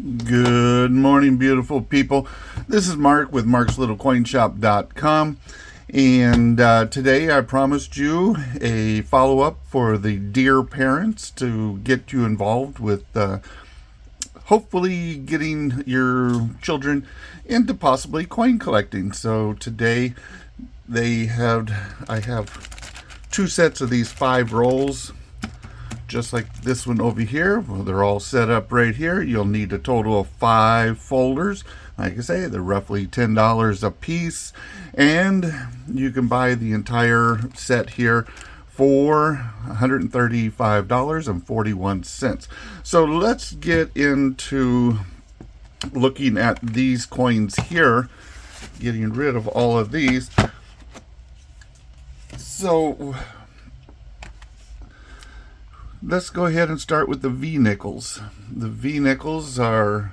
Good morning, beautiful people. This is Mark with markslittlecoinshop.com. And today I promised you a follow-up for the dear parents to get you involved with hopefully getting your children into possibly coin collecting. So today I have two sets of these 5 rolls, just like this one over here. Well, they're all set up right here. You'll need a total of 5 folders. Like I say, they're roughly $10 a piece, and you can buy the entire set here for $135.41. So let's get into looking at these coins here, getting rid of all of these. So let's go ahead and start with the V nickels. The V nickels are,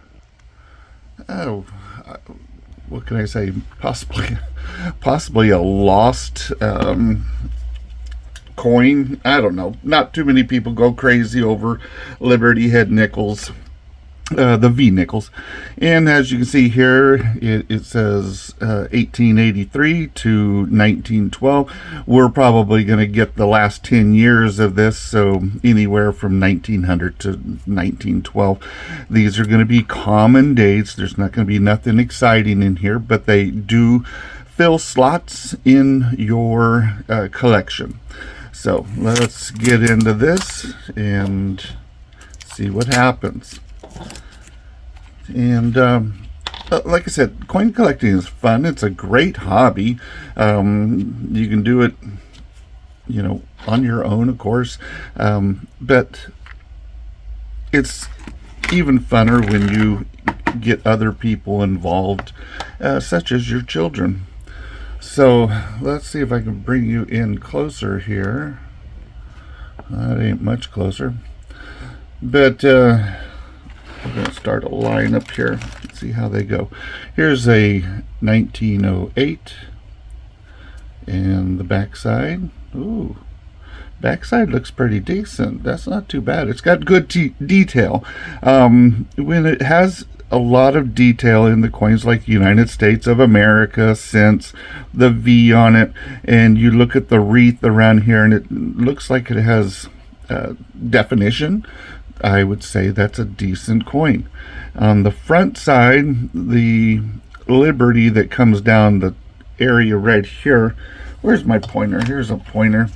what can I say? Possibly a lost coin. I don't know. Not too many people go crazy over Liberty Head nickels. The V nickels, and as you can see here, it says 1883 to 1912. We're probably going to get the last 10 years of this, so anywhere from 1900 to 1912. These are going to be common dates. There's not going to be nothing exciting in here, but they do fill slots in your collection. So let's get into this and see what happens. And like I said, coin collecting is fun. It's a great hobby. You can do it, on your own, of course. But it's even funner when you get other people involved, such as your children. So let's see if I can bring you in closer here. That ain't much closer. But we're going to start a line up here. Let's see how they go. Here's a 1908, and the backside. Ooh, backside looks pretty decent. That's not too bad. It's got good detail. When it has a lot of detail in the coins, like United States of America, cents, the V on it, and you look at the wreath around here, and it looks like it has definition, I would say that's a decent coin. On the front side, the Liberty that comes down the area right here. Where's my pointer? Here's a pointer.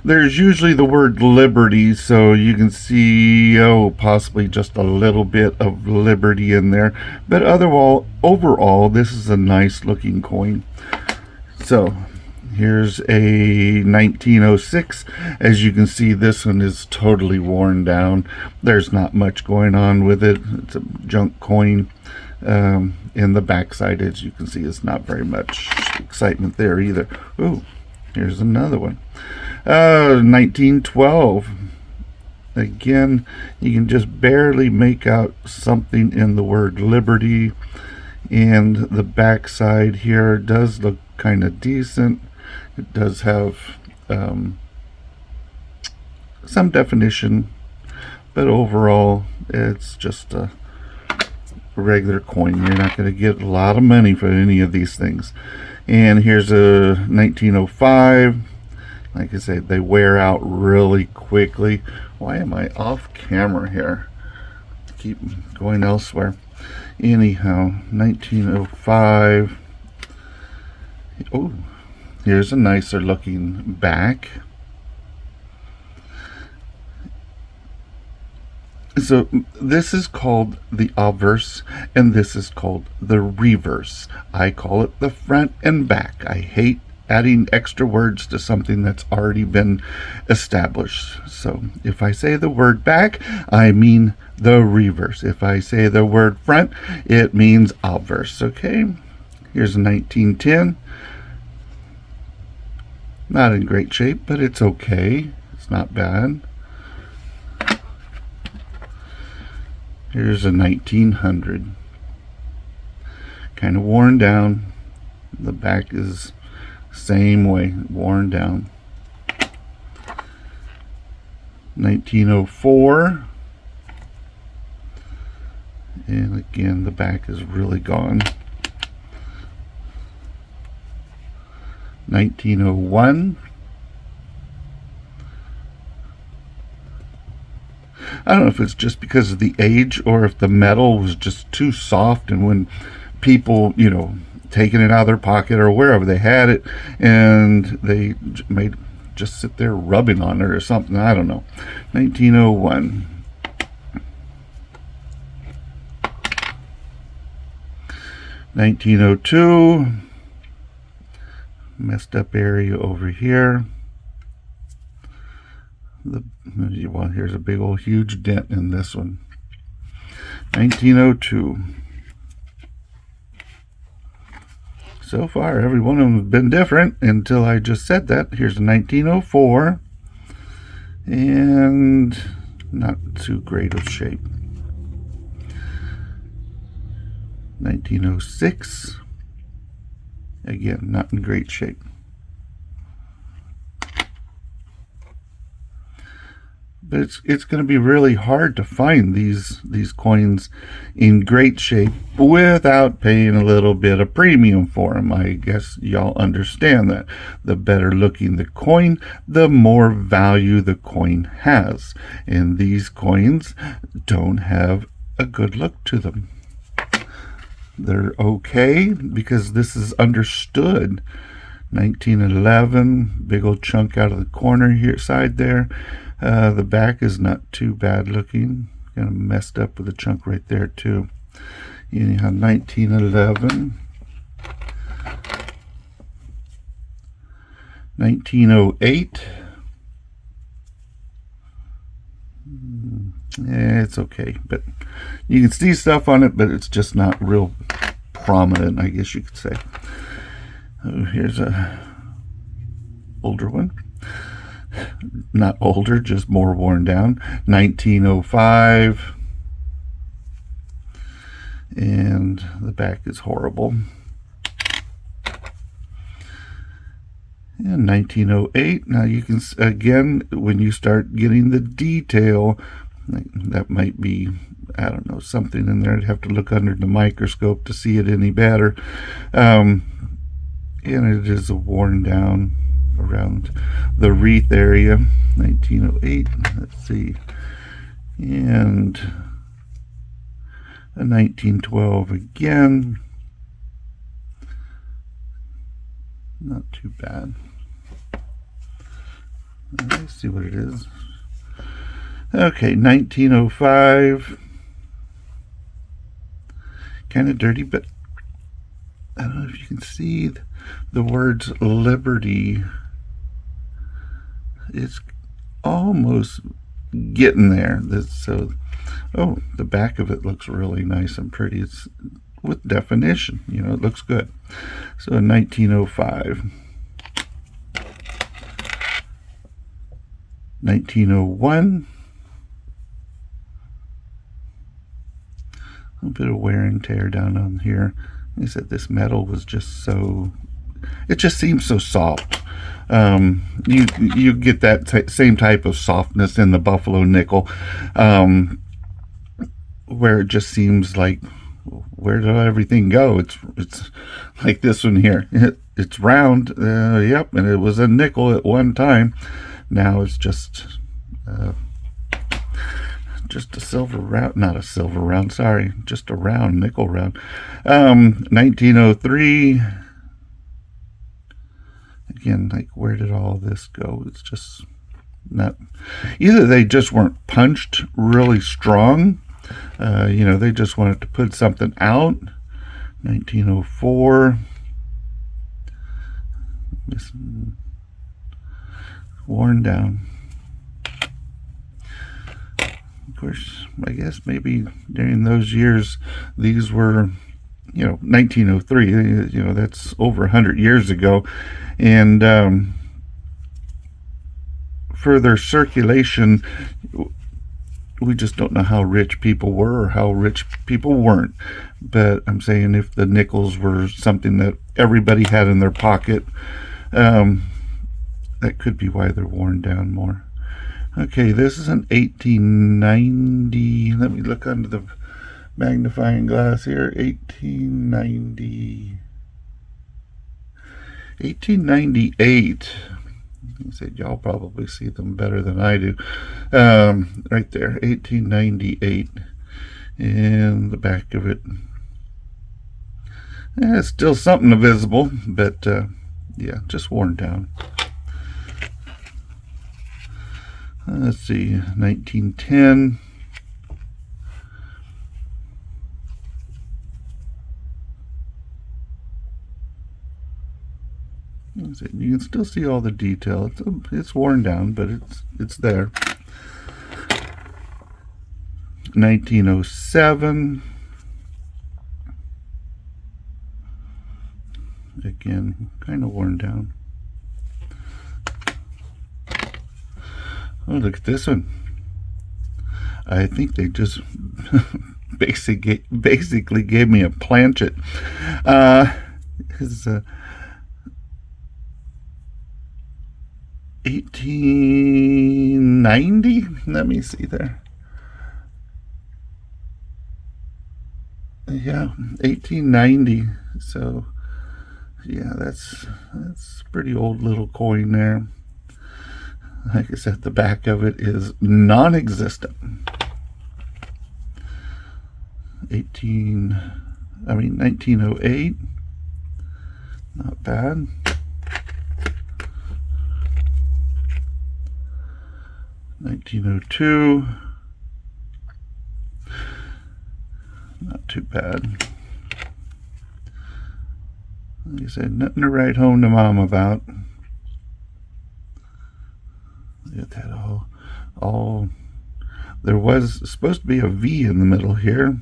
There's usually the word Liberty, so you can see, possibly just a little bit of Liberty in there. But overall, this is a nice looking coin. So here's a 1906. As you can see, this one is totally worn down. There's not much going on with it. It's a junk coin. In the backside, as you can see, it's not very much excitement there either. Ooh, here's another one. 1912. Again, you can just barely make out something in the word Liberty. And the backside here does look kind of decent. It does have some definition, but overall it's just a regular coin. You're not going to get a lot of money for any of these things. And here's a 1905. Like I said, they wear out really quickly. Why am I off camera here? Keep going elsewhere. Anyhow, 1905. Oh, here's a nicer looking back. So this is called the obverse, and this is called the reverse. I call it the front and back. I hate adding extra words to something that's already been established. So if I say the word back, I mean the reverse. If I say the word front, it means obverse. Okay, here's a 1910. Not in great shape, but it's okay. It's not bad. Here's a 1900. Kind of worn down. The back is same way, worn down. 1904. And again, the back is really gone. 1901. I don't know if it's just because of the age or if the metal was just too soft, and when people, taking it out of their pocket or wherever they had it, and they made just sit there rubbing on it or something. I don't know. 1901. 1902. Messed up area over here. Well, here's a big old huge dent in this one. 1902. So far, every one of them has been different until I just said that. Here's a 1904. And not too great of shape. 1906. Again, not in great shape. But it's going to be really hard to find these coins in great shape without paying a little bit of premium for them. I guess y'all understand that. The better looking the coin, the more value the coin has. And these coins don't have a good look to them. They're okay because this is understood. 1911, big old chunk out of the corner here, side there. The back is not too bad looking. Kind of messed up with a chunk right there too. Anyhow, 1911. 1908. Yeah, it's okay, but you can see stuff on it, but it's just not real prominent, I guess you could say. Oh, here's a older one. Not older, just more worn down. 1905. And the back is horrible. And 1908. Now you can, again, when you start getting the detail, that might be, I don't know, something in there. I'd have to look under the microscope to see it any better. And it is a worn down around the wreath area. 1908. Let's see. And a 1912 again. Not too bad. Let's see what it is. Okay, 1905. Kind of dirty, but I don't know if you can see the words Liberty. It's almost getting there. Oh, the back of it looks really nice and pretty. It's with definition, it looks good. So 1905. 1901. A bit of wear and tear down on here. Like I said, this metal was just it just seems so soft. You get that same type of softness in the buffalo nickel, where it just seems like, where did everything go? It's like this one here. It's round, yep, and it was a nickel at one time. Now it's just a silver round, not a silver round, sorry, just a round, nickel round. 1903. Again, like, where did all this go? It's just not, either they just weren't punched really strong, they just wanted to put something out. 1904. This worn down. Of course, I guess maybe during those years, these were, 1903, that's over 100 years ago. And for their circulation, we just don't know how rich people were or how rich people weren't. But I'm saying if the nickels were something that everybody had in their pocket, that could be why they're worn down more. Okay, this is an 1890. Let me look under the magnifying glass here. 1898. You said y'all probably see them better than I do. Right there, 1898. And the back of it. It's still something visible, but yeah, just worn down. Let's see, 1910. You can still see all the detail. It's worn down, but it's there. 1907. Again, kind of worn down. Oh, look at this one. I think they just basically gave me a planchet. It's 1890. Let me see there. Yeah, 1890. So yeah, that's a pretty old little coin there. Like I said, the back of it is non-existent. 1908. Not bad. 1902. Not too bad. Like I said, nothing to write home to Mom about. Look at that all. There was supposed to be a V in the middle here,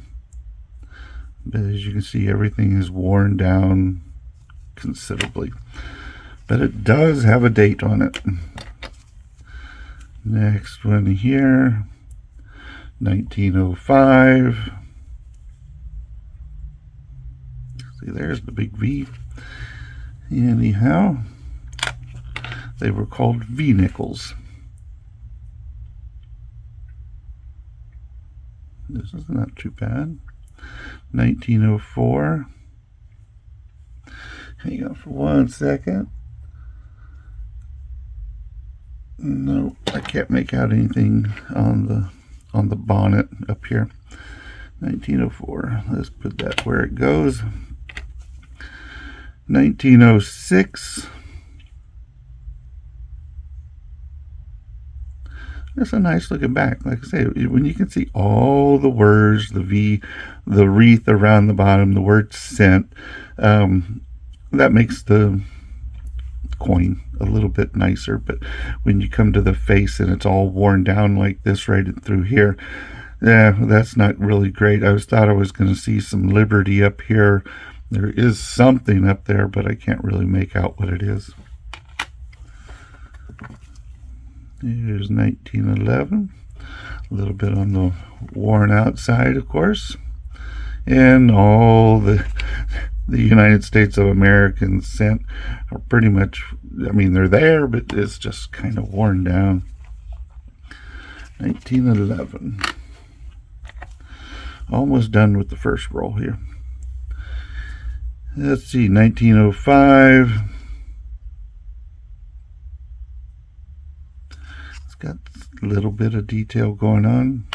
but as you can see, everything is worn down considerably. But it does have a date on it. Next one here, 1905. See, there's the big V. Anyhow, they were called V nickels. This is not too bad. 1904. Hang on for 1 second. No, I can't make out anything on the bonnet up here. 1904. Let's put that where it goes. 1906. That's a nice looking back. Like I say, when you can see all the words, the V, the wreath around the bottom, the word sent, that makes the coin a little bit nicer. But when you come to the face and it's all worn down like this right through here, yeah, that's not really great. I thought I was going to see some Liberty up here. There is something up there, but I can't really make out what it is. Here's 1911. A little bit on the worn out side, of course. And all the United States of America cent are pretty much, I mean, they're there, but it's just kind of worn down. 1911. Almost done with the first roll here. Let's see, 1905. It's got a little bit of detail going on.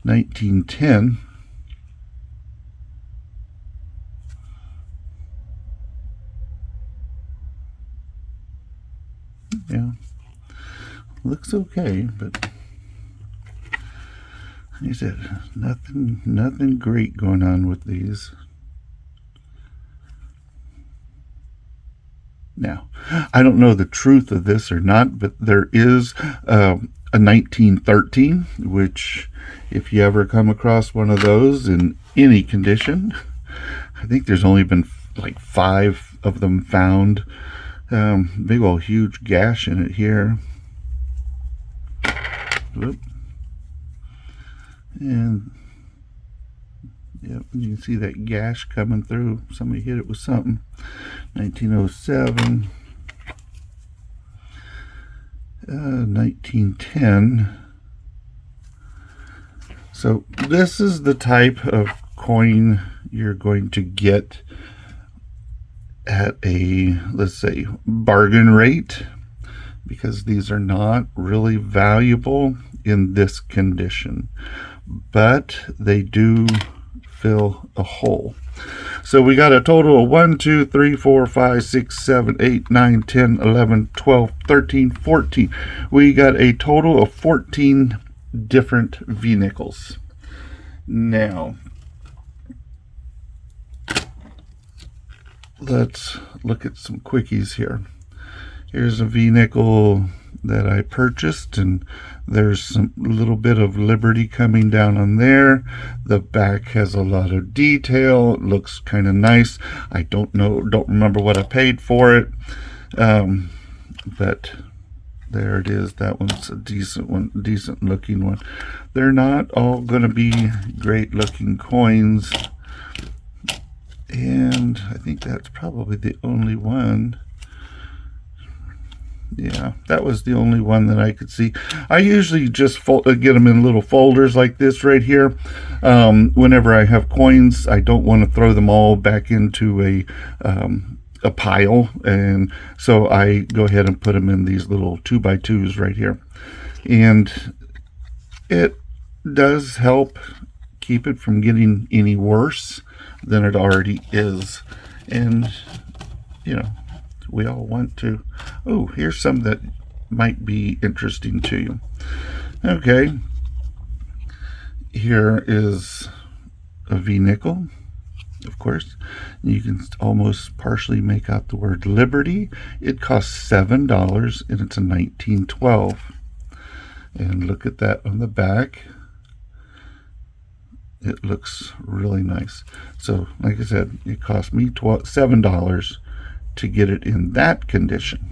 1910. Yeah, looks okay, but like I said, nothing great going on with these. Now, I don't know the truth of this or not, but there is a 1913, which if you ever come across one of those in any condition, I think there's only been like 5 of them found. Big old huge gash in it here. Whoop. And yep, you can see that gash coming through. Somebody hit it with something. 1907. 1910. So this is the type of coin you're going to get at a, let's say, bargain rate, because these are not really valuable in this condition, but they do fill a hole. So we got a total of 1, 2, 3, 4, 5, 6, 7, 8, 9, 10, 11, 12, 13, 14. We got a total of 14 different V-nickels. Now, let's look at some quickies here. Here's a V-nickel that I purchased, and there's some little bit of Liberty coming down on there. The back has a lot of detail. It looks kind of nice. I don't remember what I paid for it, but there it is. That one's a decent one, decent looking one. They're not all going to be great looking coins, and I think that's probably the only one. Yeah, that was the only one that I could see. I usually just get them in little folders like this right here. Whenever I have coins, I don't want to throw them all back into a pile, and so I go ahead and put them in these little 2x2s right here. And it does help keep it from getting any worse than it already is. And, you know, we all want to. Oh, here's some that might be interesting to you. Okay, here is a V-nickel, of course. You can almost partially make out the word Liberty. It costs $7, and it's a 1912. And look at that on the back. It looks really nice. So, like I said, it cost me $7 to get it in that condition.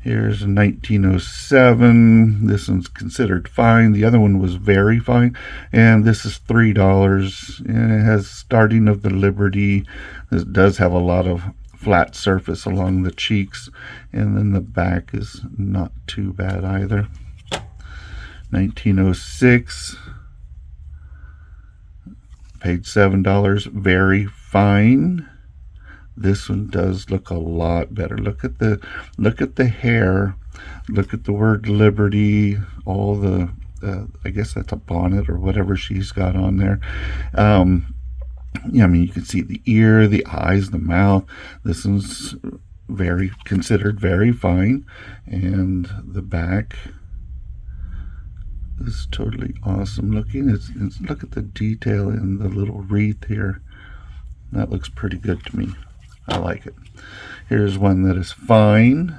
Here's a 1907. This one's considered fine. The other one was very fine, and this is $3. And it has starting of the Liberty. This does have a lot of flat surface along the cheeks, and then the back is not too bad either. 1906. Paid $7. Very fine. This one does look a lot better. Look at the hair. Look at the word Liberty. All the I guess that's a bonnet or whatever she's got on there. Yeah, I mean, you can see the ear, the eyes, the mouth. This one's considered very fine, and the back is totally awesome looking. Look at the detail in the little wreath here. That looks pretty good to me. I like it. Here's one that is fine.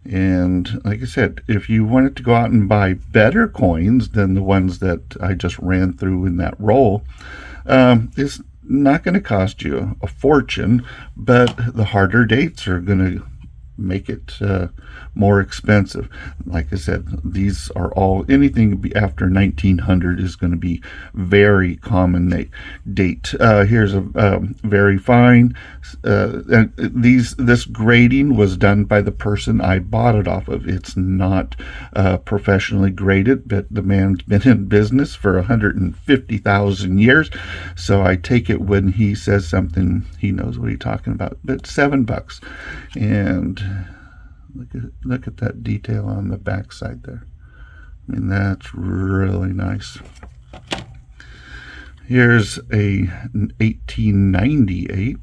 And like I said, if you wanted to go out and buy better coins than the ones that I just ran through in that roll, it's not going to cost you a fortune, but the harder dates are going to make it more expensive. Like I said, these are all, anything after 1900 is going to be very common date. Here's a very fine. And this grading was done by the person I bought it off of. It's not professionally graded, but the man's been in business for 150,000 years, so I take it when he says something, he knows what he's talking about. But $7, and look at that detail on the back side there. I mean, that's really nice. Here's a 1898,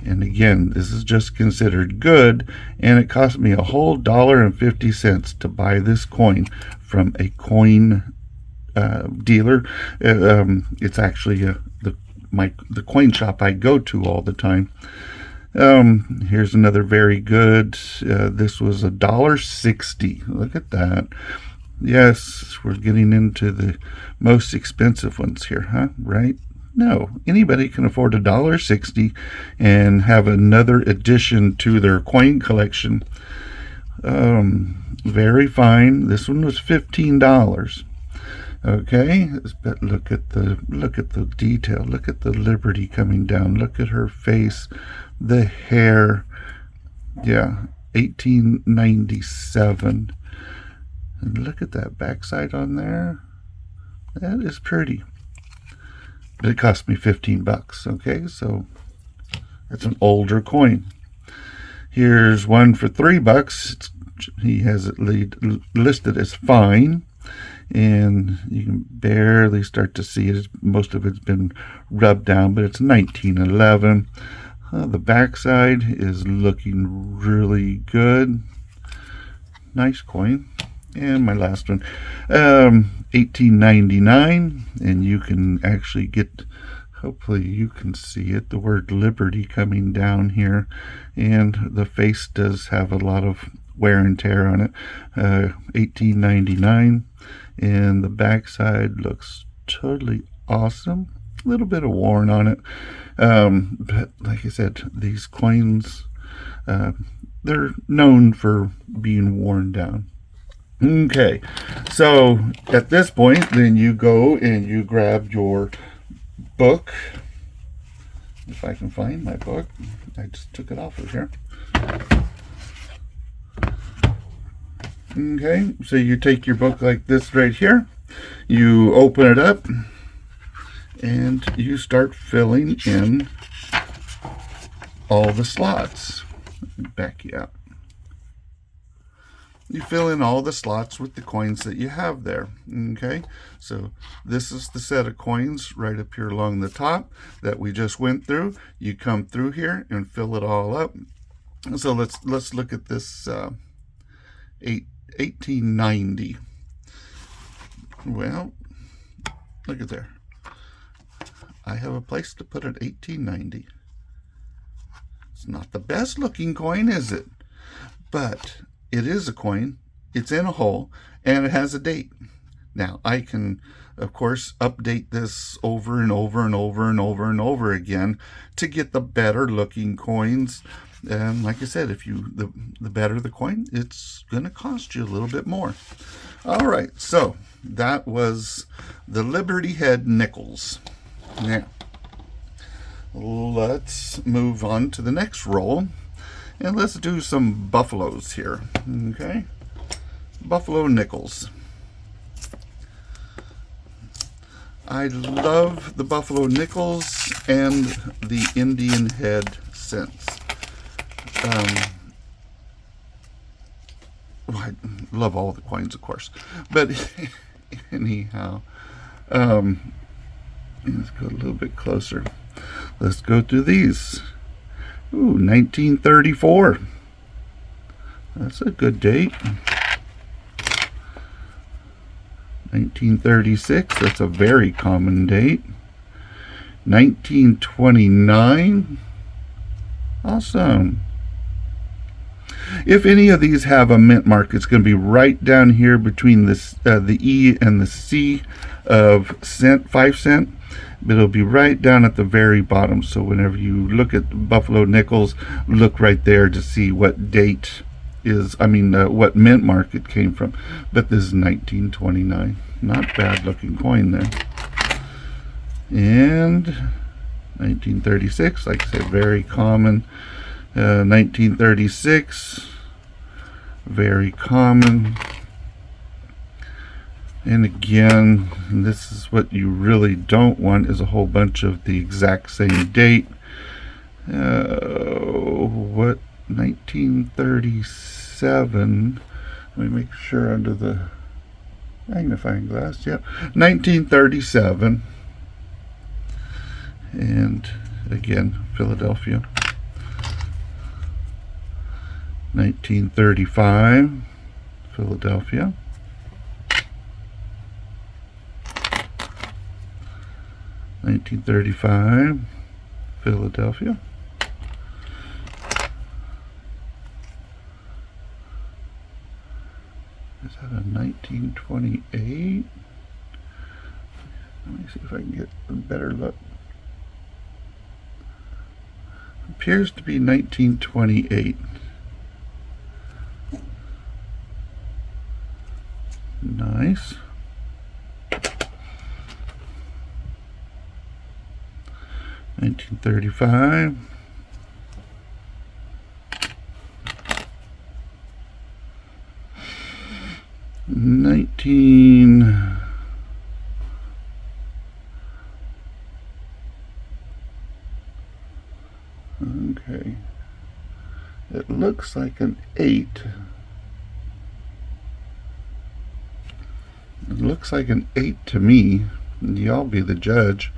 and again, this is just considered good, and it cost me a whole $1.50 to buy this coin from a coin dealer. It's actually the coin shop I go to all the time. Here's another very good. This was $1.60. Look at that. Yes, we're getting into the most expensive ones here, huh? Right? No, anybody can afford $1.60 and have another addition to their coin collection. Very fine. This one was $15. Okay, but look at the detail. Look at the Liberty coming down. Look at her face, the hair. Yeah, 1897. And look at that backside on there. That is pretty. But it cost me 15 bucks. Okay, so it's an older coin. Here's one for 3 bucks. He has it listed as fine, and you can barely start to see it. Most of it's been rubbed down, but it's 1911. The backside is looking really good. Nice coin. And my last one, 1899, and you can actually get, hopefully you can see it, the word Liberty coming down here, and the face does have a lot of wear and tear on it. 1899, and the backside looks totally awesome. A little bit of worn on it, but like I said, these coins, they're known for being worn down. Okay, so at this point, then you go and you grab your book. If I can find my book, I just took it off of here. Okay, so you take your book like this right here, you open it up, and you start filling in all the slots. Let me back you out. You fill in all the slots with the coins that you have there. Okay, so this is the set of coins right up here along the top that we just went through. You come through here and fill it all up. So let's look at this 1890. Well, look at there. I have a place to put it. 1890. It's not the best looking coin, is it? But it is a coin, it's in a hole, and it has a date. Now, I can, of course, update this over and over and over and over and over again to get the better looking coins. And like I said, if you the better the coin, it's going to cost you a little bit more. All right, so that was the Liberty Head Nickels. Now, let's move on to the next roll. And let's do some buffaloes here, okay? Buffalo nickels. I love the buffalo nickels and the Indian head cents. Well, I love all the coins, of course. But anyhow, let's go a little bit closer. Let's go through these. Ooh, 1934. That's a good date. 1936, that's a very common date. 1929. Awesome. If any of these have a mint mark, it's going to be right down here between this, the E and the C of 5 cent. But it'll be right down at the very bottom. So whenever you look at Buffalo Nickels, look right there to see what date is, what mint mark it came from. But this is 1929. Not bad looking coin there. And 1936, like I said, very common. 1936, very common. And again, this is what you really don't want, is a whole bunch of the exact same date. 1937. Let me make sure under the magnifying glass. Yep, 1937. And again, Philadelphia. 1935, Philadelphia. 1935, Philadelphia. Is that a 1928? Let me see if I can get a better look. Appears to be 1928. Nice. 1935. 19. looks like an 8. It looks like an 8 to me. Y'all be the judge.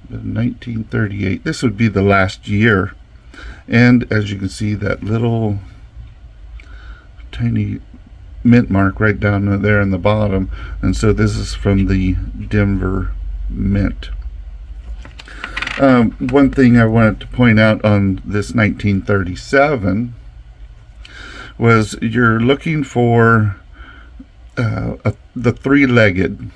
1938. This would be the last year. And as you can see, that little tiny mint mark right down there in the bottom. And so this is from the Denver Mint. One thing I wanted to point out on this 1937 was you're looking for the three-legged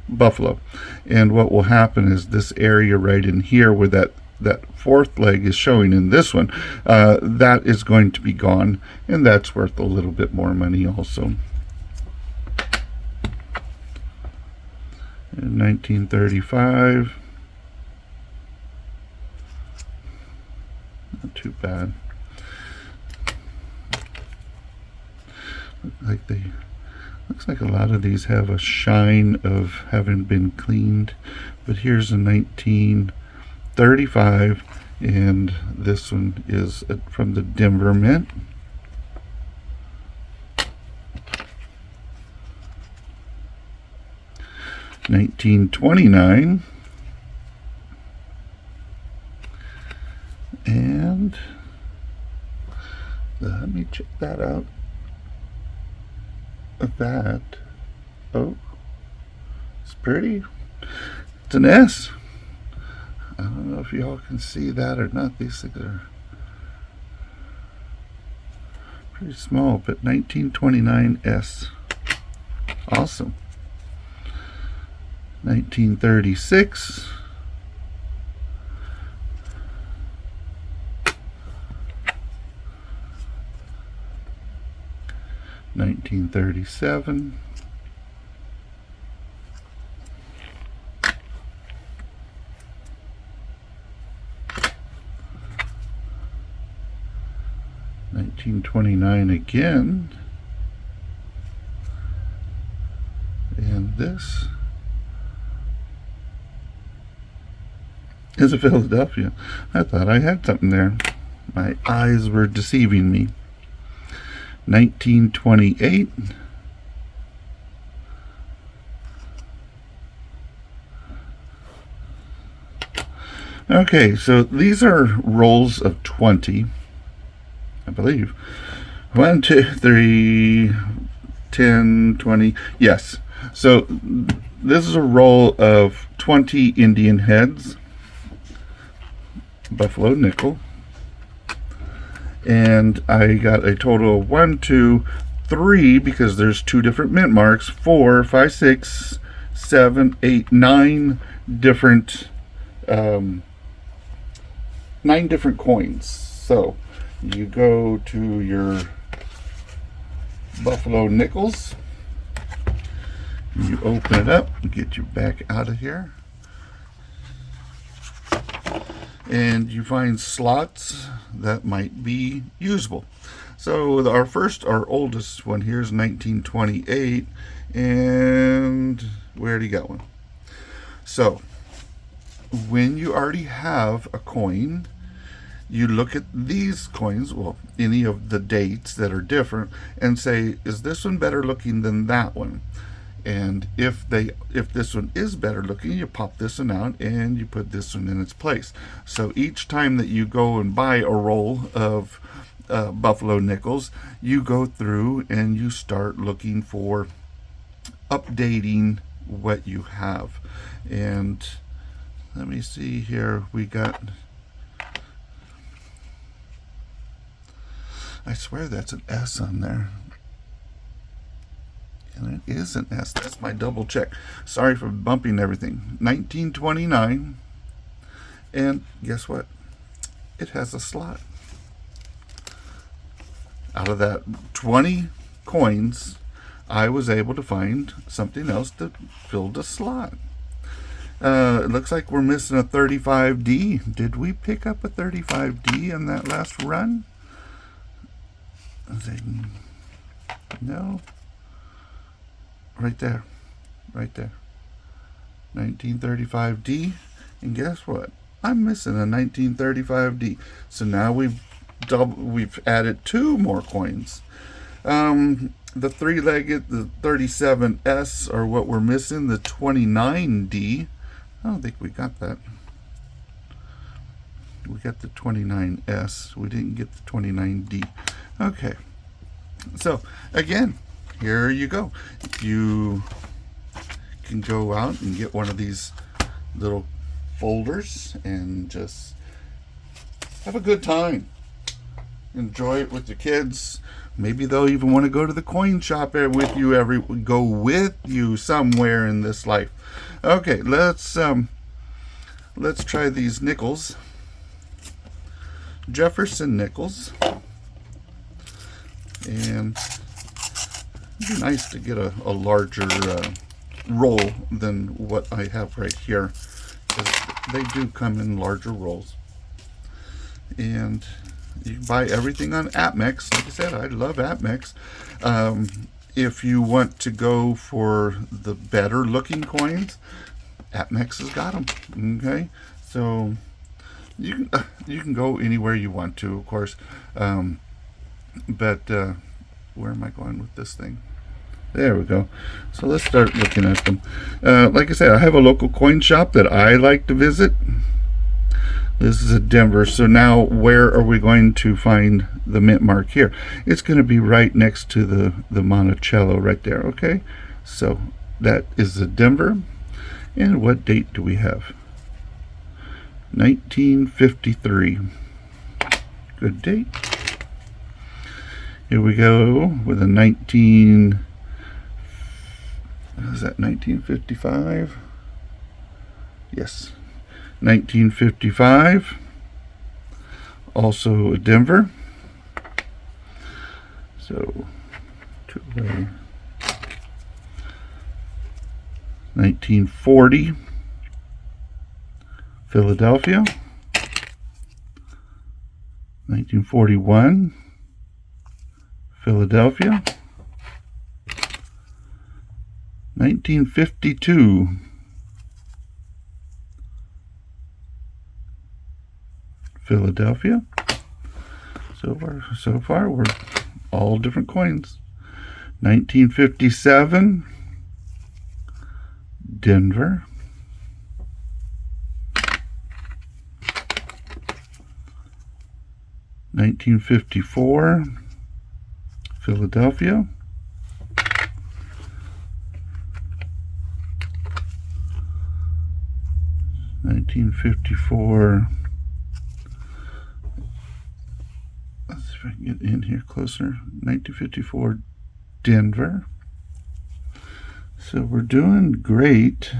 buffalo, and what will happen is this area right in here where that fourth leg is showing in this one, that is going to be gone, and that's worth a little bit more money also. In 1935, not too bad. Looks like a lot of these have a shine of having been cleaned, but here's a 1935, and this one is from the Denver Mint. $19.29, and let me check that out. That, oh, it's pretty. It's an S. I don't know if y'all can see that or not. These things are pretty small, but 1929 S. Awesome. 1936. $19.37. $19.29 again, and this is a Philadelphia. I thought I had something there. My eyes were deceiving me. 1928. Okay, so these are rolls of 20, I believe. 1, 2, 3, 10, 20. Yes. So this is a roll of 20 Indian heads, buffalo nickel. And I got a total of 1, 2, 3, because there's 2 different mint marks, 4, 5, 6, 7, 8, 9 different 9 different coins. So you go to your buffalo nickels, you open it up and get you back out of here, and you find slots that might be usable. So our oldest one here is 1928, and we already got one. So when you already have a coin, you look at these coins, well, any of the dates that are different, and say, is this one better looking than that one? And if this one is better looking, you pop this one out and you put this one in its place. So each time that you go and buy a roll of buffalo nickels, you go through and you start looking for updating what you have. And let me see here, we got, I swear that's an S on there. And it is an S. That's my double check. Sorry for bumping everything. 1929. And guess what? It has a slot. Out of that 20 coins, I was able to find something else that filled a slot. It looks like we're missing a 35D. Did we pick up a 35D in that last run? No. Right there. 1935D. And guess what? I'm missing a 1935D. So now we've we've added 2 more coins. The 3-legged, the 37S are what we're missing. The 29D, I don't think we got that. We got the 29S. We didn't get the 29D. Okay. So, again, here you go. You can go out and get one of these little folders and just have a good time. Enjoy it with your kids. Maybe they'll even want to go to the coin shop with you go with you somewhere in this life. Okay, let's try these nickels. Jefferson Nickels. And it'd be nice to get a larger roll than what I have right here, because they do come in larger rolls. And you can buy everything on AppMex. Like I said, I love AppMex. If you want to go for the better looking coins, AppMex has got them. Okay, so you can go anywhere you want to, of course. But where am I going with this thing? There we go. So let's start looking at them. Like I said, I have a local coin shop that I like to visit. This is a Denver. So now where are we going to find the mint mark here? It's going to be right next to the Monticello right there. Okay, so that is the Denver. And what date do we have? 1953. Good date. Here we go with a 1955? Yes, 1955. Also a Denver. So, 1940. Philadelphia. 1941. Philadelphia. 1952. Philadelphia. So far we're all different coins. 1957. Denver. 1954. Philadelphia. 1954. Let's see if I can get in here closer. 1954 Denver. So we're doing great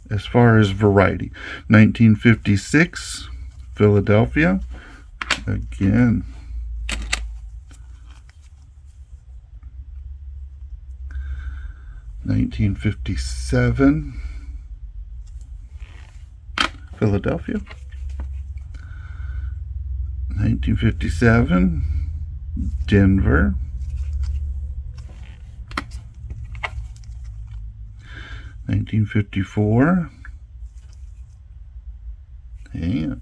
as far as variety. 1956 Philadelphia. Again. 1957 Philadelphia. 1957 Denver. 1954 and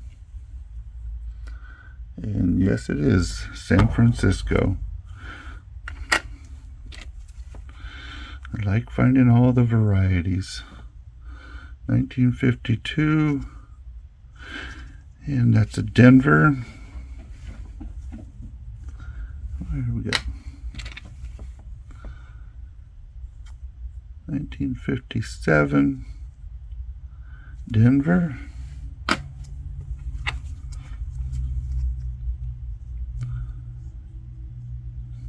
yes, it is San Francisco. I like finding all the varieties. 1952, and that's a Denver. Where do we go? 1957, Denver.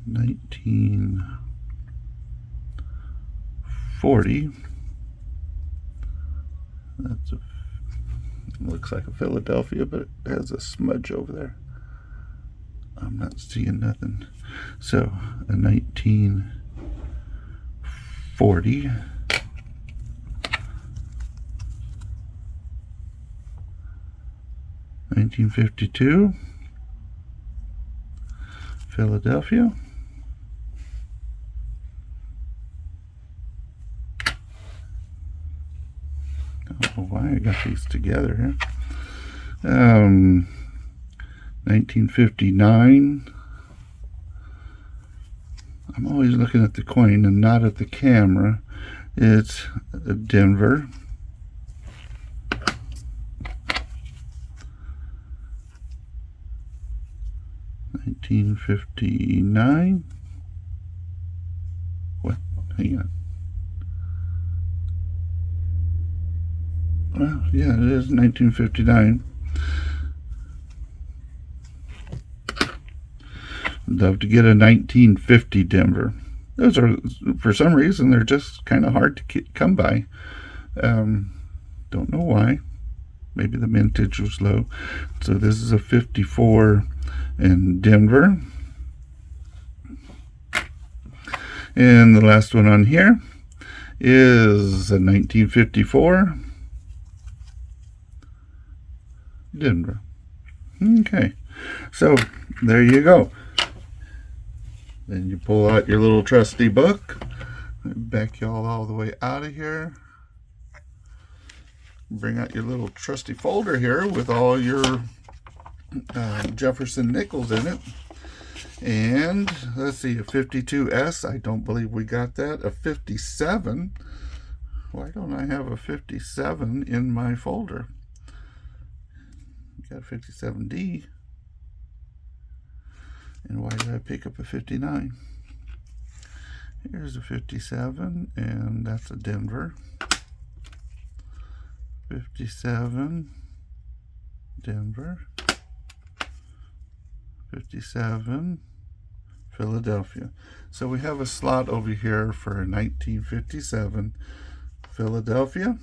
1940. Looks like a Philadelphia, but it has a smudge over there. I'm not seeing nothing. So a 1940. 1952. Philadelphia. I don't know why I got these together here. Um, 1959. I'm always looking at the coin and not at the camera. It's Denver. 1959. What? Hang on. Well, yeah, it is 1959. Love to get a 1950 Denver. Those are, for some reason, they're just kind of hard to come by. Don't know why. Maybe the mintage was low. So this is a 54 in Denver. And the last one on here is a 1954 Denver. Okay, so there you go. Then you pull out your little trusty book. Back y'all all the way out of here. Bring out your little trusty folder here with all your Jefferson Nickels in it. And let's see, a 52S. I don't believe we got that. A 57. Why don't I have a 57 in my folder? Got a 57D. And why did I pick up a 59? Here's a 57, and that's a Denver. 57, Denver. 57, Philadelphia. So we have a slot over here for 1957 Philadelphia,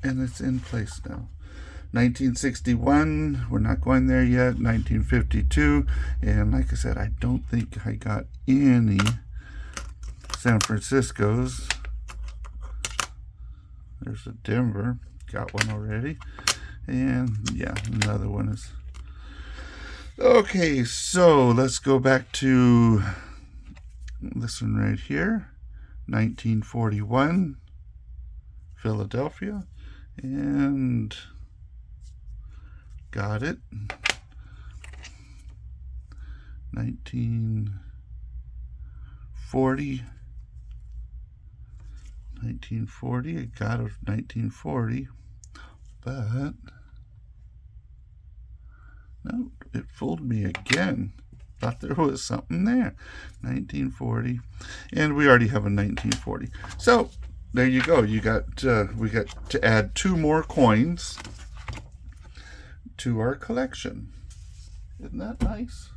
and it's in place now. 1961, we're not going there yet. 1952, and like I said, I don't think I got any San Francisco's. There's a Denver, got one already, and yeah, another one is. Okay, so let's go back to this one right here, 1941, Philadelphia, and got it. 1940, I got it 1940, but no, it fooled me again. Thought there was something there. 1940, and we already have a 1940. So there you go. You got we got to add 2 more coins to our collection. Isn't that nice?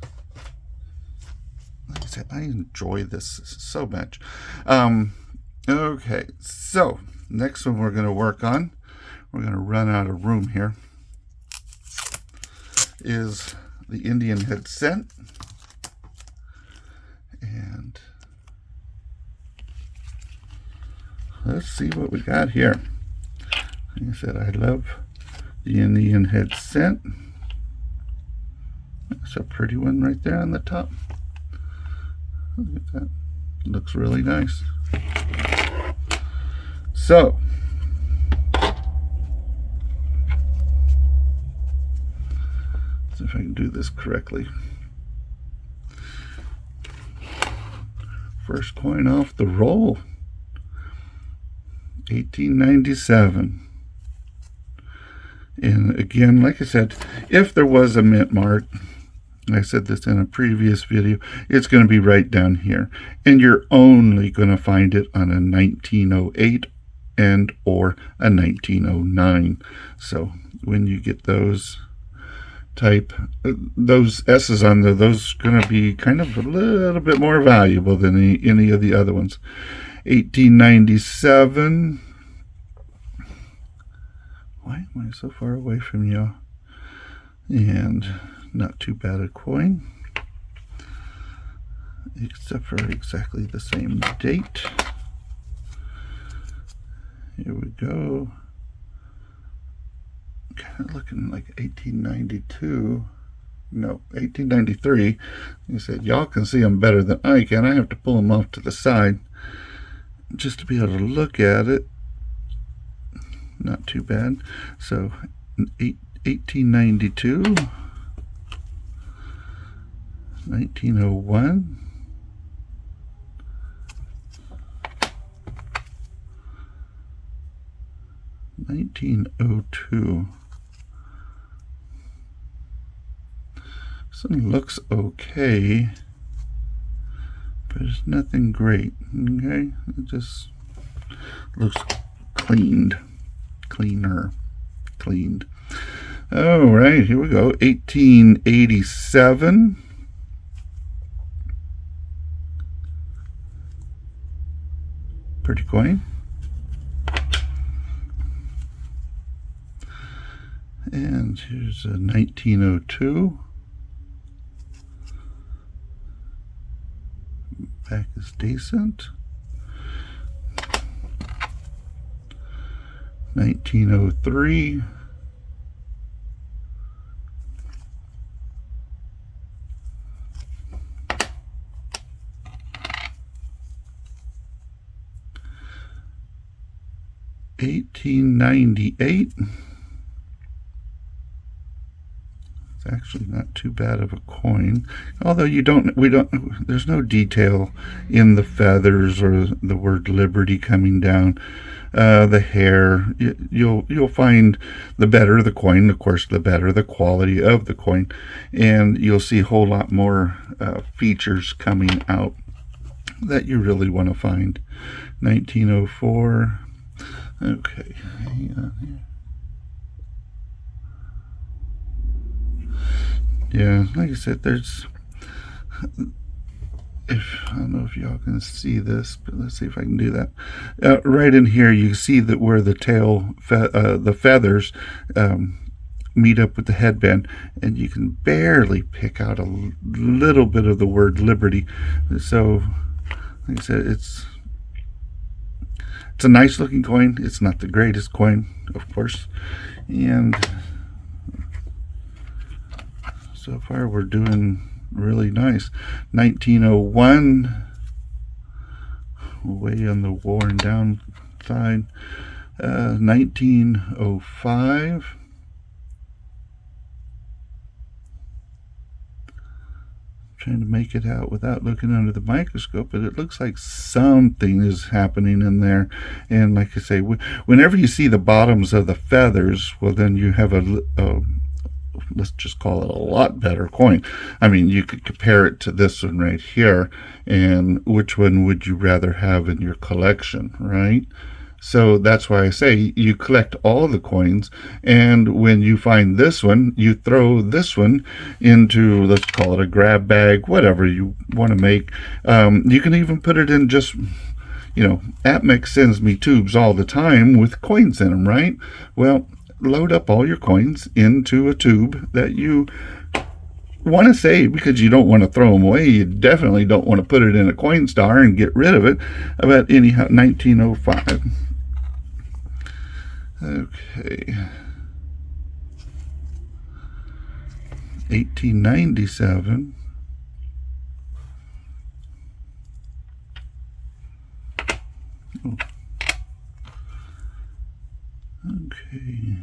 Like I said, I enjoy this so much. Okay, so next one we're going to work on, we're going to run out of room here, is the Indian head cent. And let's see what we got here. Like I said, I love the Indian head cent. That's a pretty one right there on the top. Look at that. Looks really nice. So, let's see if I can do this correctly. First coin off the roll, 1897. And again, like I said, if there was a mint mark, I said this in a previous video, it's going to be right down here. And you're only going to find it on a 1908 and or a 1909. So when you get those type, those S's on there, those are going to be kind of a little bit more valuable than any of the other ones. 1897. Why am I so far away from you? And not too bad a coin, except for exactly the same date. Here we go. Kind of looking like 1892. No, 1893. He said, y'all can see them better than I can. I have to pull them off to the side just to be able to look at it. not too bad. So 1892, 1901, 1902. This one looks okay, but it's nothing great. Okay, it just looks cleaned, cleaned. All right, here we go. 1887. Pretty coin. And here's a 1902. Back is decent. 1903. $18.98. It's actually not too bad of a coin, although there's no detail in the feathers or the word liberty coming down. The hair, you'll find the better the coin, of course, the better the quality of the coin, and you'll see a whole lot more features coming out that you really want to find. 1904. Okay, hang on here. Yeah, like I said, I don't know if y'all can see this, but let's see if I can do that. Right in here, you see that where the the feathers meet up with the headband, and you can barely pick out a little bit of the word liberty. So, like I said, it's a nice looking coin. It's not the greatest coin, of course, and so far we're doing really nice. 1901, way on the worn down side. 1905. Trying to make it out without looking under the microscope, but it looks like something is happening in there. And like I say, whenever you see the bottoms of the feathers, well, then you have a let's just call it a lot better coin. I mean, you could compare it to this one right here, and which one would you rather have in your collection, right? So that's why I say you collect all the coins, and when you find this one, you throw this one into, let's call it a grab bag, whatever you want to make. You can even put it in just, Atmix sends me tubes all the time with coins in them, right? Well, load up all your coins into a tube that you want to save, because you don't want to throw them away. You definitely don't want to put it in a coin star and get rid of it. But anyhow, 1905. Okay. 1897. Oh. Okay.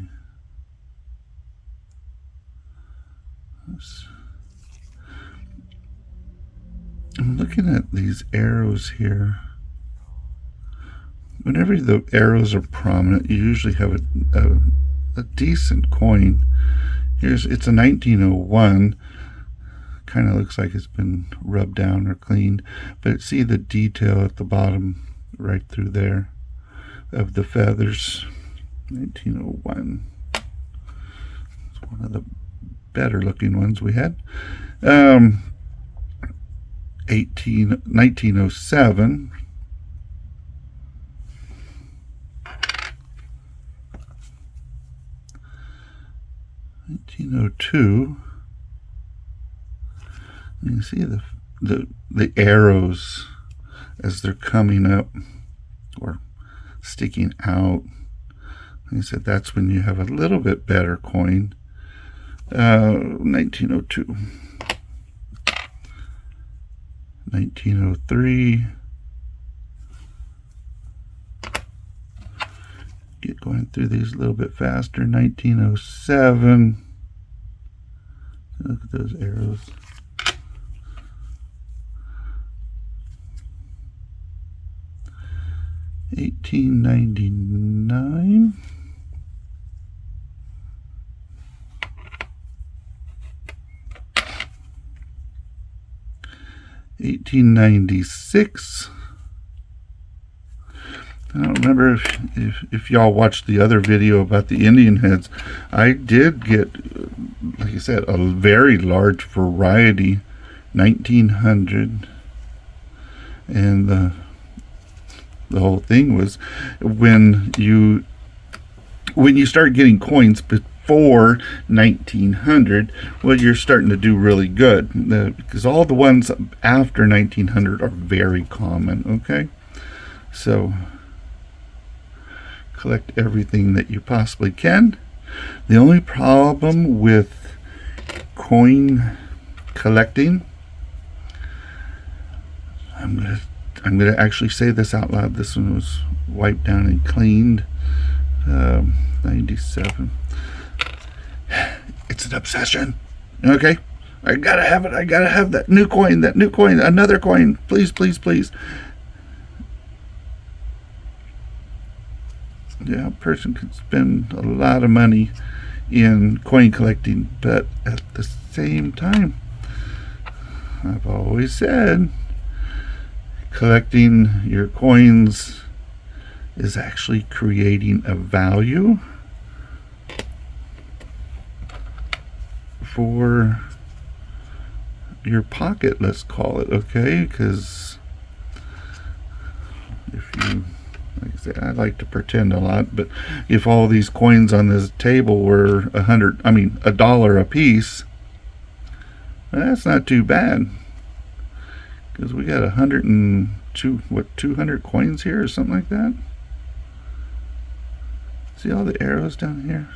I'm looking at these arrows here. Whenever the arrows are prominent, you usually have a decent coin. It's a 1901. Kind of looks like it's been rubbed down or cleaned, but see the detail at the bottom right through there of the feathers. 1901. It's one of the better looking ones we had. 1907. 1902. You can see the arrows as they're coming up or sticking out. Like I said, that's when you have a little bit better coin. 1902. 1903. Get Going through these a little bit faster. 1907. Look at those arrows. 1899. 1896. I don't remember if y'all watched the other video about the Indian heads. I did get, like I said, a very large variety. 1900. And the whole thing was when you start getting coins before 1900, well, you're starting to do really good, because all the ones after 1900 are very common. Okay, so collect everything that you possibly can. The only problem with coin collecting, I'm gonna actually say this out loud. This one was wiped down and cleaned. 97. It's an obsession. Okay, I gotta have it. I gotta have that new coin. That new coin. Another coin. Please, please, please. Yeah, a person can spend a lot of money in coin collecting, but at the same time, I've always said collecting your coins is actually creating a value for your pocket, let's call it, okay? Because if you, like I say, I like to pretend a lot, but if all these coins on this table were $1 a piece, that's not too bad, because we got 200 coins here or something like that. See all the arrows down here?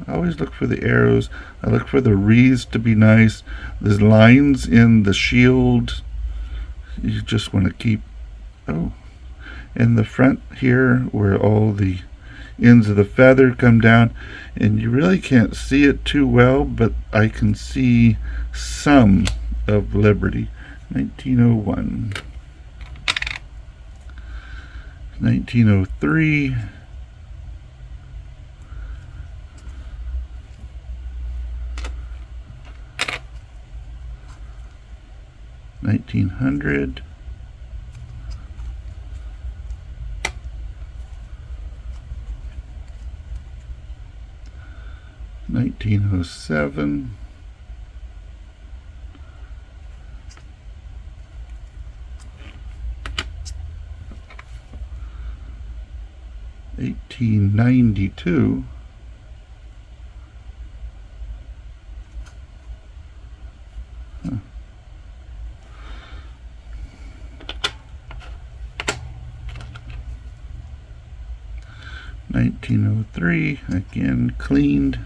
I always look for the arrows. I look for the wreaths to be nice. The lines in the shield, you just want to keep. Oh, in the front here, where all the ends of the feather come down, and you really can't see it too well, but I can see some of Liberty. 1901. 1903. 1900. 1907. 1892. 1903, again cleaned.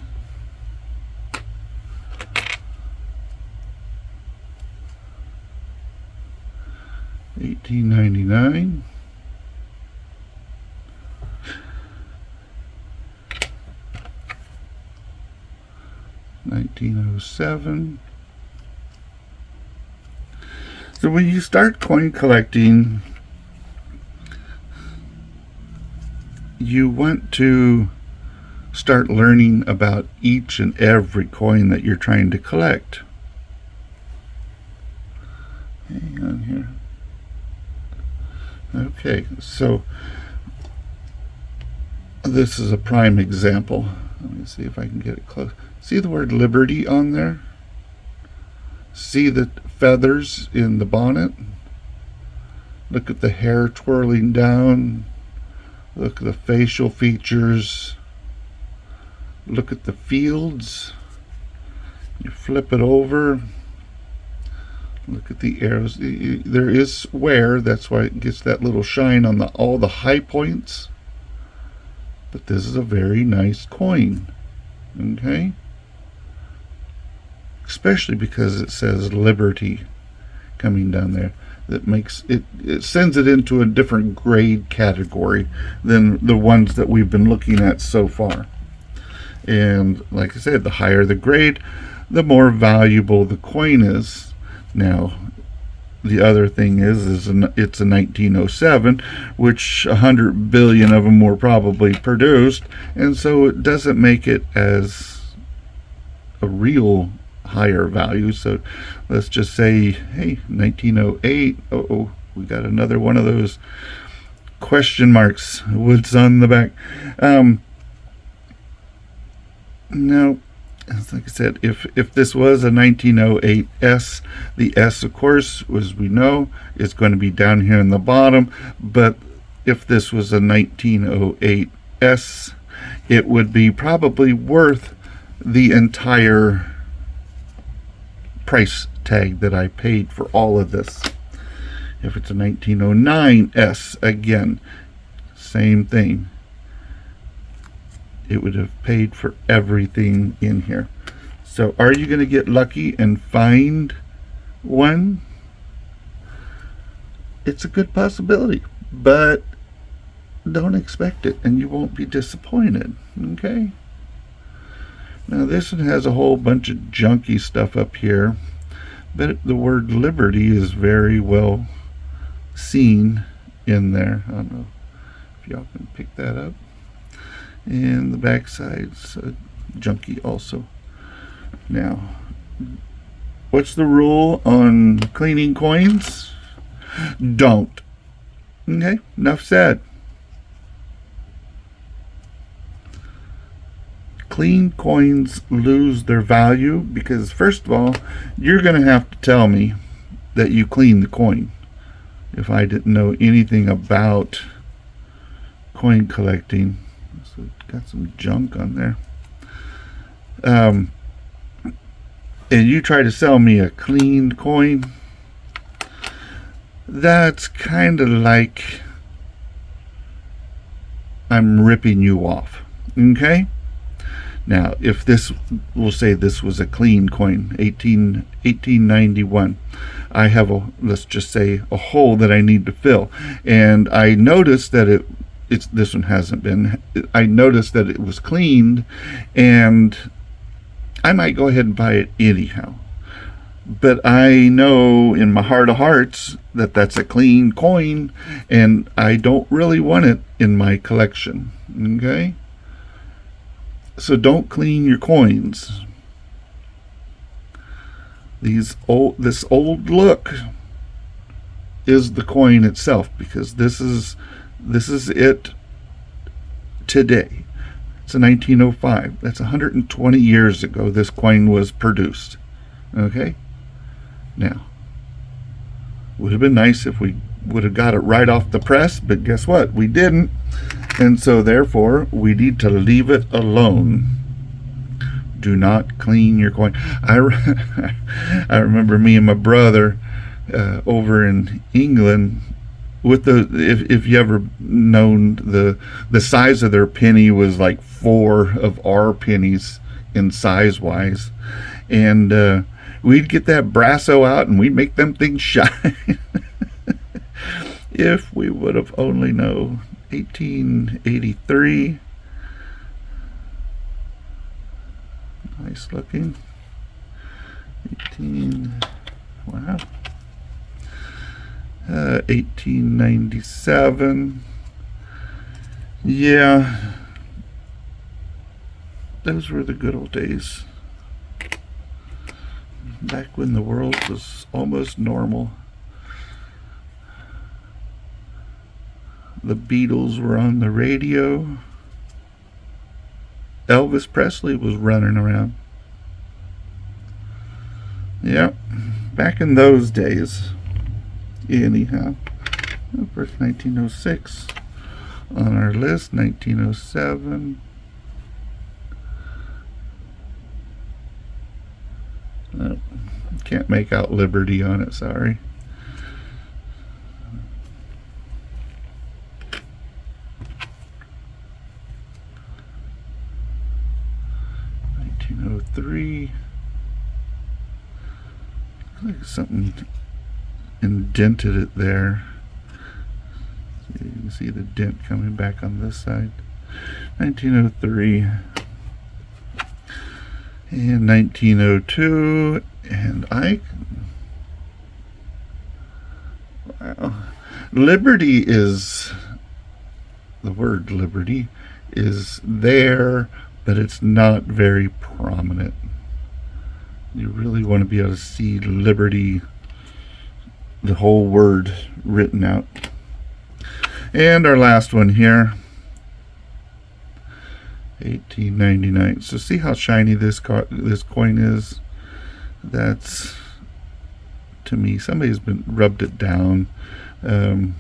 1899. 1907. So when you start coin collecting, you want to start learning about each and every coin that you're trying to collect. Hang on here. Okay, so this is a prime example. Let me see if I can get it close. See the word Liberty on there? See the feathers in the bonnet? Look at the hair twirling down. Look at the facial features. Look at the fields. You flip it over. Look at the arrows. There is wear, that's why it gets that little shine on all the high points. But this is a very nice coin. Okay? Especially because it says Liberty coming down there. that makes it, it sends it into a different grade category than the ones that we've been looking at so far. And like I said, the higher the grade, the more valuable the coin is. Now, the other thing is it's a 1907, which 100 billion of them were probably produced, and so it doesn't make it as a real higher value. So let's just say, hey, 1908. Oh, we got another one of those question marks. What's on the back? No, like I said, if this was a 1908 S, the S, of course, as we know, is going to be down here in the bottom. But if this was a 1908 S, it would be probably worth the entire price tag that I paid for all of this. If it's a 1909 S, again, same thing. It would have paid for everything in here. So are you going to get lucky and find one? It's a good possibility, but don't expect it and you won't be disappointed. Okay? Now this one has a whole bunch of junky stuff up here, but the word liberty is very well seen in there. I don't know if y'all can pick that up. And the back side's junky also. Now, what's the rule on cleaning coins? Don't. Okay, enough said. Clean coins lose their value because, first of all, you're going to have to tell me that you cleaned the coin. If I didn't know anything about coin collecting, so got some junk on there. And you try to sell me a cleaned coin, that's kind of like I'm ripping you off. Okay? Now, if this, we'll say this was a clean coin, 1891. I have a, let's just say, a hole that I need to fill. And I noticed that this one hasn't been. I noticed that it was cleaned, and I might go ahead and buy it anyhow. But I know in my heart of hearts that that's a clean coin, and I don't really want it in my collection. Okay? So don't clean your coins. This old look is the coin itself, because this is it today. It's a 1905. That's 120 years ago this coin was produced. Okay? Now, would have been nice if we would have got it right off the press, but guess what? We didn't. And so therefore, we need to leave it alone. Do not clean your coin. I remember me and my brother over in England, with the, if you ever known, the size of their penny was like 4 of our pennies in size wise, and we'd get that brasso out and we'd make them things shine. If we would have only known. 1883, nice looking. 1897. Yeah, those were the good old days, back when the world was almost normal. The Beatles were on the radio. Elvis Presley was running around. Yep, back in those days. Anyhow, of course, 1906 on our list. 1907. Oh, can't make out Liberty on it, sorry. 1903. Like something indented it there. You can see the dent coming back on this side. 1903 and 1902, and wow. Liberty is, the word liberty is there, but it's not very prominent. You really want to be able to see liberty, the whole word written out. And our last one here, 1899. So see how shiny this coin is? That's, to me, somebody's been rubbed it down. I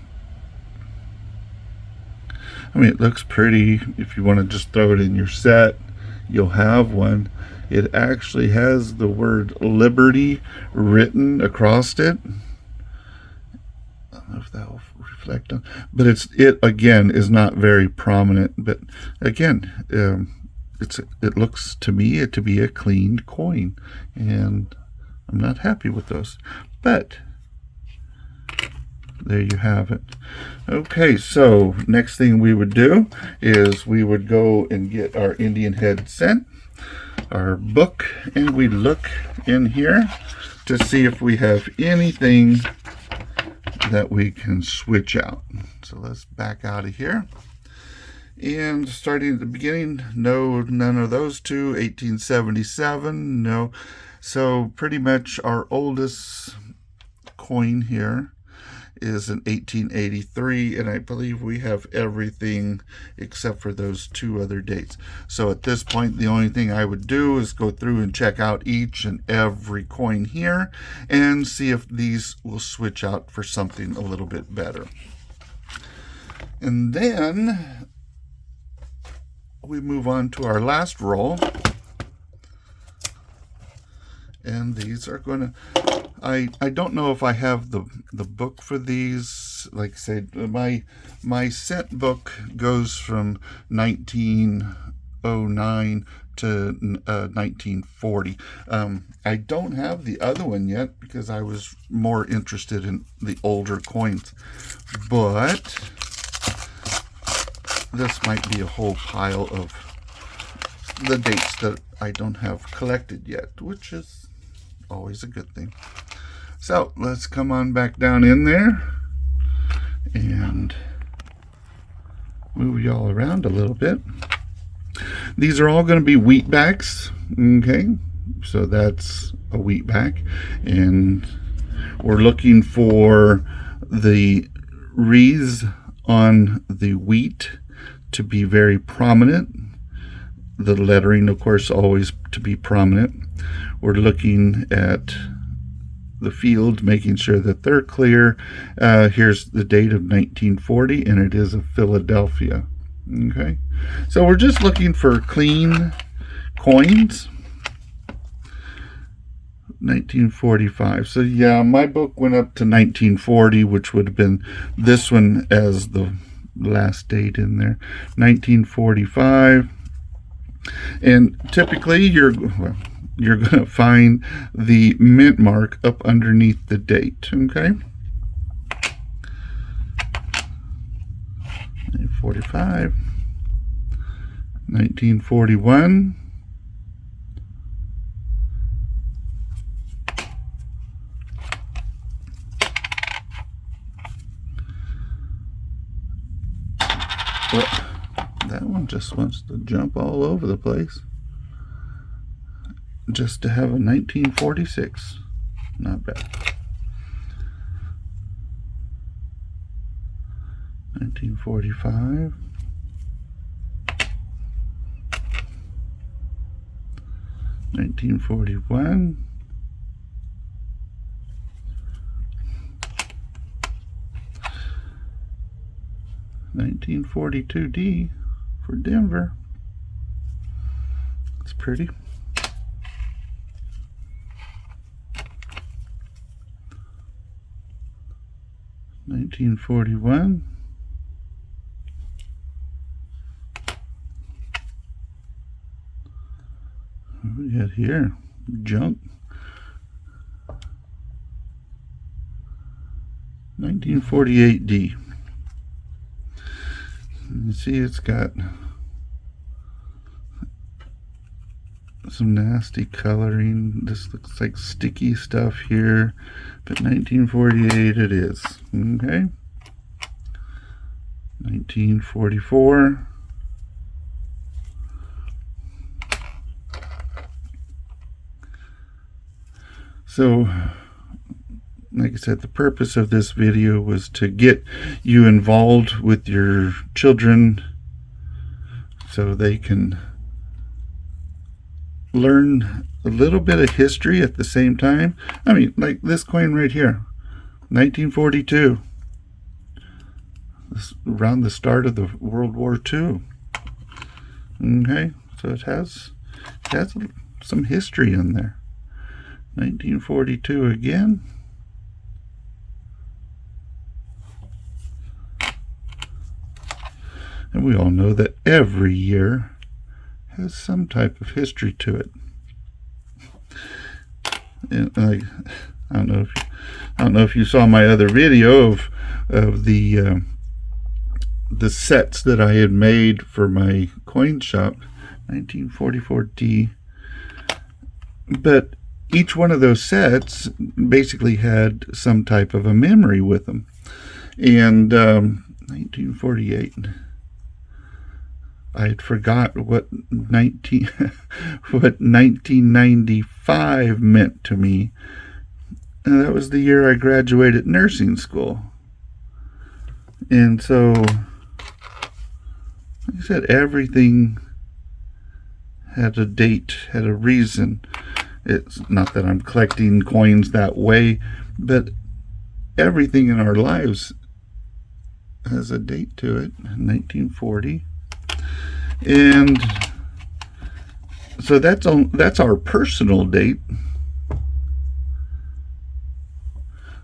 mean, it looks pretty. If you want to just throw it in your set, you'll have one. It actually has the word Liberty written across it. I don't know if that will reflect on, but it again is not very prominent. But again, it looks to me to be a cleaned coin, and I'm not happy with those. But there you have it. Okay, so next thing we would do is we would go and get our Indian head cent, our book, and we look in here to see if we have anything that we can switch out. So let's back out of here. And starting at the beginning, no, none of those two. 1877, no. So pretty much our oldest coin here is in 1883, and I believe we have everything except for those two other dates. So at this point, the only thing I would do is go through and check out each and every coin here and see if these will switch out for something a little bit better. And then we move on to our last roll. And these are going to, I don't know if I have the book for these. Like I said, my cent book goes from 1909 to 1940. I don't have the other one yet because I was more interested in the older coins. But this might be a whole pile of the dates that I don't have collected yet, which is always a good thing. So let's come on back down in there and move y'all around a little bit. These are all going to be wheat backs. Okay, so that's a wheat back, and we're looking for the wreaths on the wheat to be very prominent. The lettering, of course, always to be prominent. We're looking at the field, making sure that they're clear. Here's the date of 1940, and it is of Philadelphia. Okay, so we're just looking for clean coins. 1945. So yeah, my book went up to 1940, which would have been this one as the last date in there. 1945. And typically you're going to find the mint mark up underneath the date. Okay, 1945, 1941, 1941. Well, that one just wants to jump all over the place. Just to have a 1946. Not bad. 1945. 1941. 1942D for Denver. It's pretty. 1941. What do we got here? Junk. 1948D. You see, it's got some nasty coloring. This looks like sticky stuff here, but 1948 it is. Okay. 1944. So, like I said, the purpose of this video was to get you involved with your children so they can learn a little bit of history at the same time. I mean, like this coin right here, 1942. This, around the start of the World War II. Okay, so it has some history in there. 1942 again. And we all know that every year has some type of history to it. And I don't know if you saw my other video of the sets that I had made for my coin shop, 1944D. But each one of those sets basically had some type of a memory with them. And 1948. I had forgot what 1995 meant to me. And that was the year I graduated nursing school. And so, like I said, everything had a date, had a reason. It's not that I'm collecting coins that way, but everything in our lives has a date to it. 1940. And so that's our personal date.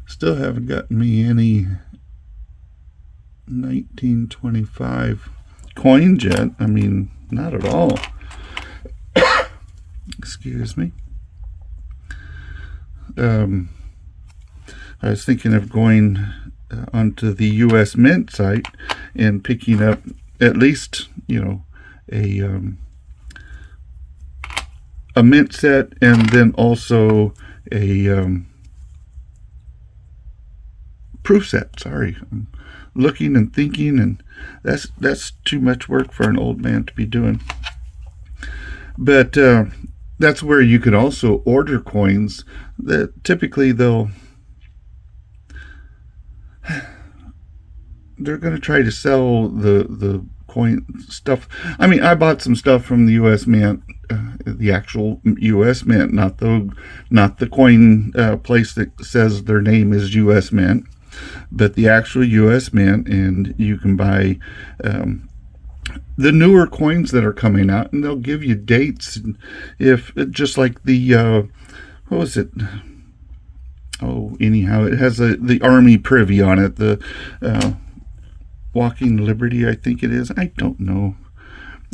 Still haven't gotten me any 1925 coins yet. I mean, not at all. Excuse me. I was thinking of going onto the U.S. Mint site and picking up at least, a mint set, and then also a proof set. Sorry, I'm looking and thinking, and that's too much work for an old man to be doing. But that's where you could also order coins that typically they're going to try to sell the coin stuff. I mean, I bought some stuff from the U.S. Mint, the actual U.S. Mint, not the coin place that says their name is U.S. Mint, but the actual U.S. Mint, and you can buy the newer coins that are coming out, and they'll give you dates. If just like the what was it? Oh, anyhow, it has the Army Privy on it. The Walking Liberty, I think it is. I don't know.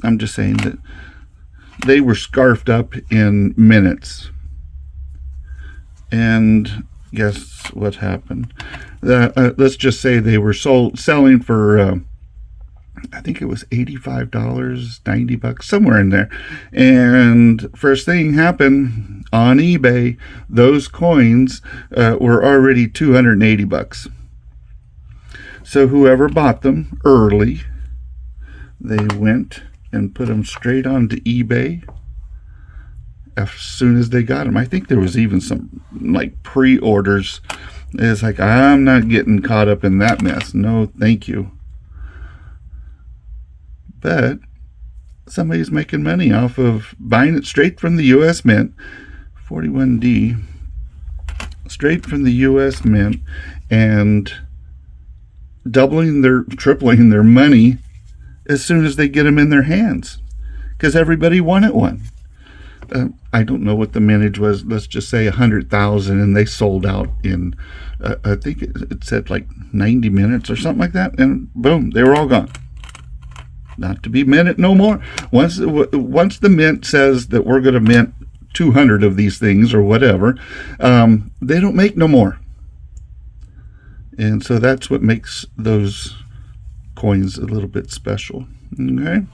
I'm just saying that they were scarfed up in minutes. And guess what happened? Let's just say they were selling for I think it was $85, $90, somewhere in there. And first thing happened on eBay, those coins were already $280. So whoever bought them early, they went and put them straight onto eBay as soon as they got them. I think there was even some like pre-orders. It's like, I'm not getting caught up in that mess. No, thank you. But somebody's making money off of buying it straight from the U.S. Mint, 41D, straight from the U.S. Mint, and tripling their money as soon as they get them in their hands, because everybody wanted one. I don't know what the mintage was. Let's just say 100,000, and they sold out in, I think it said like 90 minutes or something like that, and boom, they were all gone. Not to be minted no more. Once the mint says that we're going to mint 200 of these things or whatever, they don't make no more. And so that's what makes those coins a little bit special. Okay?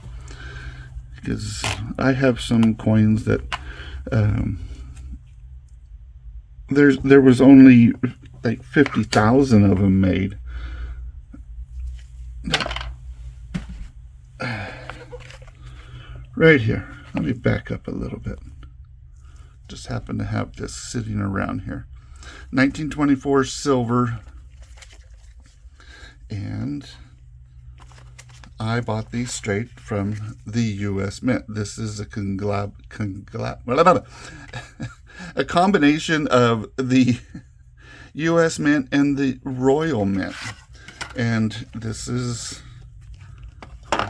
Because I have some coins that there was only like 50,000 of them made. Right here. Let me back up a little bit. Just happen to have this sitting around here. 1924 silver. And I bought these straight from the U.S. Mint. This is a a combination of the U.S. Mint and the Royal Mint. And this is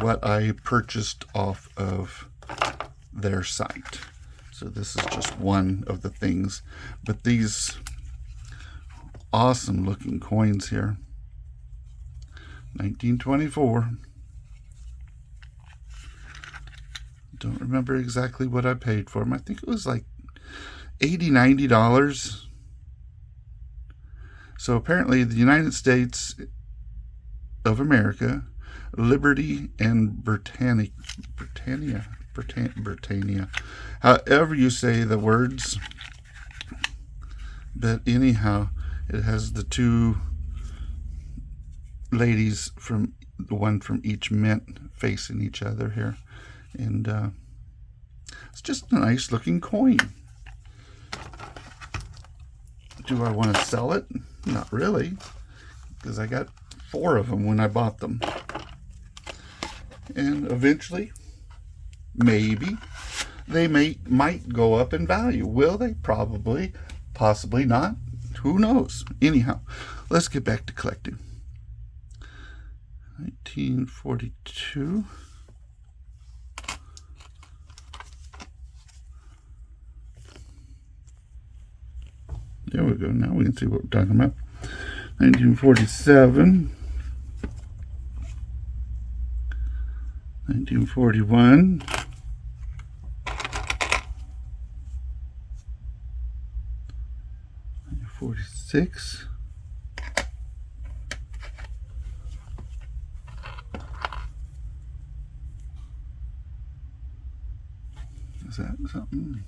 what I purchased off of their site. So this is just one of the things. But these awesome looking coins here. 1924. Don't remember exactly what I paid for them. I think it was like $80, $90. So apparently the United States of America, Liberty, and Britannia, however you say the words. But anyhow, it has the two ladies from the one from each mint facing each other here. And it's just a nice looking coin. Do I want to sell it? Not really, because I got 4 of them when I bought them. And eventually, maybe, they might go up in value. Will they? Probably. Possibly not. Who knows? Anyhow, let's get back to collecting. 1942. There we go. Now we can see what we're talking about. 1947. 1941. 1946. Is that something?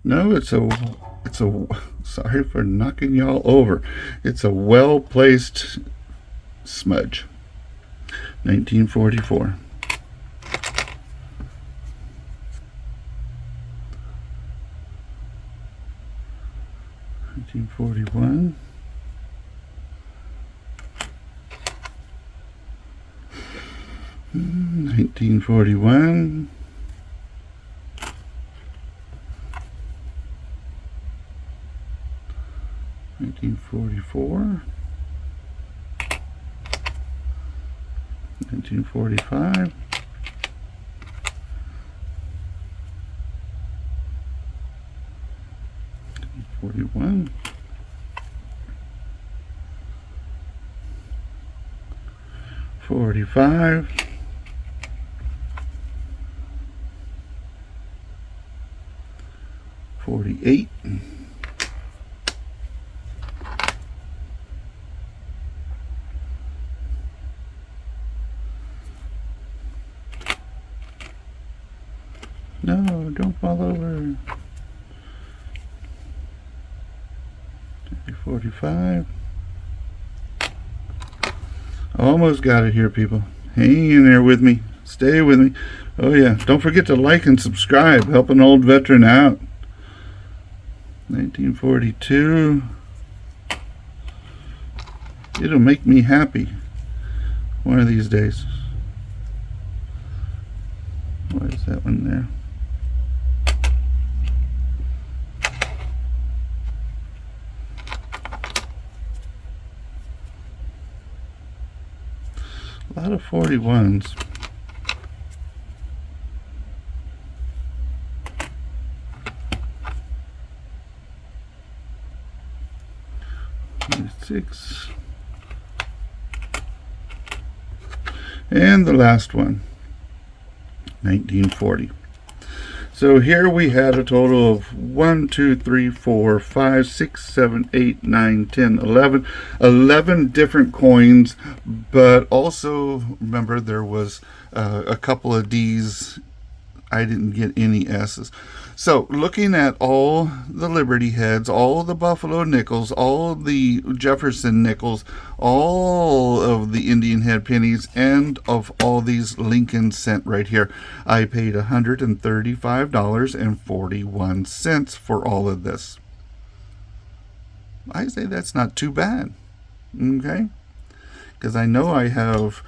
No, it's a, sorry for knocking y'all over. It's a well-placed smudge. 1944. 1941. 1941. 1944. 1945. 41. 45. 48. 45. Almost got it here, people. Hang in there with me. Stay with me. Oh yeah, don't forget to like and subscribe. Help an old veteran out. 1942. It'll make me happy one of these days. Why is that one there? A lot of 41s. Six. And the last one, 1940. So here we had a total of 1, 2, 3, 4, 5, 6, 7, 8, 9, 10, 11. 11 different coins, but also remember there was a couple of D's. I didn't get any S's. So looking at all the Liberty heads, all the Buffalo nickels, all the Jefferson nickels, all of the Indian head pennies, and of all these Lincoln cent right here, I paid $135.41 for all of this. I say that's not too bad, okay? Because I know I have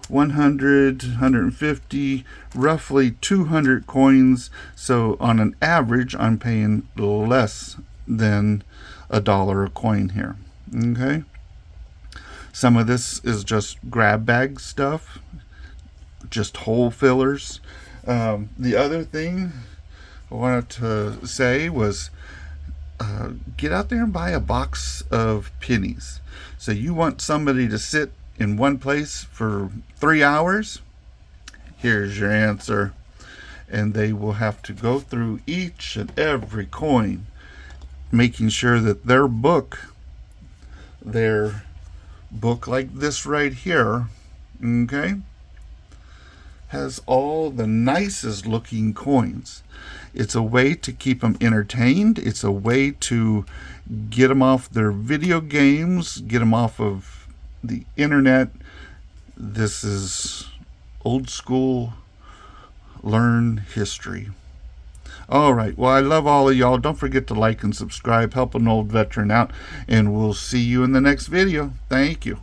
100, 150, roughly 200 coins. So on an average, I'm paying less than $1 a coin here. Okay. Some of this is just grab bag stuff, just hole fillers. The other thing I wanted to say was get out there and buy a box of pennies. So you want somebody to sit in one place for 3 hours? Here's your answer. And they will have to go through each and every coin, making sure that their book like this right here, okay, has all the nicest looking coins. It's a way to keep them entertained. It's a way to get them off their video games, get them off of the internet. This is old school, learn history. All right, well, I love all of y'all. Don't forget to like and subscribe, help an old veteran out, and we'll see you in the next video. Thank you.